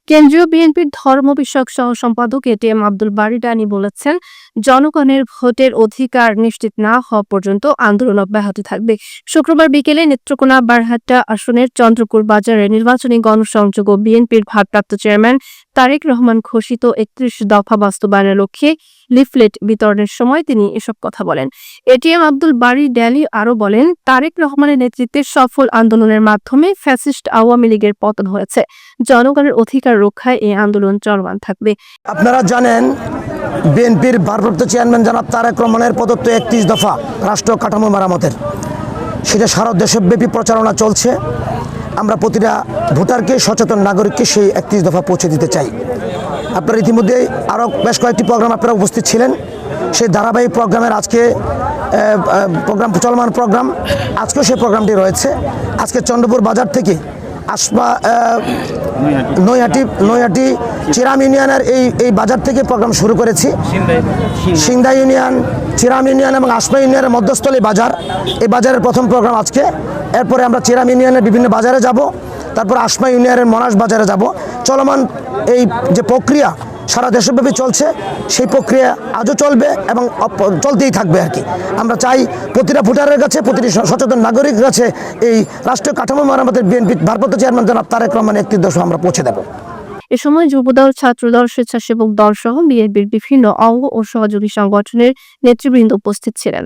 কেন্দ্রীয় বিএনপির ধর্ম বিষয়ক সহ সম্পাদক এটিএম আব্দুল বারী ডানি বলেছেন, জনগণের ভোটের অধিকার নিশ্চিত না হওয়া পর্যন্ত আন্দোলন অব্যাহত থাকবে। শুক্রবার বিকেলে নেত্রকোনা বারহাট্টা আসনের চন্দ্রপুর বাজারে নির্বাচনী গণসংযোগ ও বিএনপির ভারপ্রাপ্ত চেয়ারম্যান তারেক রহমান ঘোষিত ৩১ দফা বাস্তবায়নের লক্ষ্যে লিফলেট বিতরণের সময় তিনি এসব কথা বলেন। এটিএম আব্দুল বারী ডালি আরও বলেন, তারেক রহমানের নেতৃত্বে সফল আন্দোলনের মাধ্যমে ফ্যাসিস্ট আওয়ামী লীগের পতন হয়েছে। জনগণের অধিকার রক্ষায় এই আন্দোলন চলমান থাকবে। আপনারা জানেন, বিএনপির ভারপ্রাপ্ত চেয়ারম্যান জনাব তারেক রহমানের প্রদত্ত ৩১ দফা রাষ্ট্র কাঠামো মেরামতের সেটা সারা দেশব্যাপী প্রচারণা চলছে। আমরা প্রতিটা ভোটারকে, সচেতন নাগরিককে সেই ৩১ দফা পৌঁছে দিতে চাই। আপনারা ইতিমধ্যে আরও বেশ কয়েকটি প্রোগ্রাম আপনারা উপস্থিত ছিলেন। সেই ধারাবাহিক প্রোগ্রামের আজকে চলমান প্রোগ্রাম, আজকেও সেই প্রোগ্রামটি রয়েছে। আজকে চন্দ্রপুর বাজার থেকে নৈহাটি চিরাম ইউনিয়নের এই বাজার থেকে প্রোগ্রাম শুরু করেছি। সিংদা ইউনিয়ন, চিরাম ইউনিয়ন এবং আসমা ইউনিয়নের মধ্যস্থলী বাজার, এই বাজারের প্রথম প্রোগ্রাম আজকে। এরপরে আমরা চিরাম ইউনিয়নের বিভিন্ন বাজারে যাব, তারপর আসমা ইউনিয়নের মনাশ বাজারে যাব। চলমান এই যে প্রক্রিয়া সারা দেশব্যাপী চলছে, সেই প্রক্রিয়া আজও চলবে এবং চলতেই থাকবে আর কি। আমরা চাই প্রতিটা ভোটারের কাছে, প্রতিটি সচেতন নাগরিকের কাছে এই রাষ্ট্রীয় কাঠামো মেরামতের বিএনপি ভারপ্রাপ্ত চেয়ারম্যান জনাব তারেক রহমানের ৩১ দফা আমরা পৌঁছে দেব। এ সময় যুবদল, ছাত্রদল, স্বেচ্ছাসেবক দল সহ বিএনপির বিভিন্ন অঙ্গ ও সহযোগী সংগঠনের নেতৃবৃন্দ উপস্থিত ছিলেন।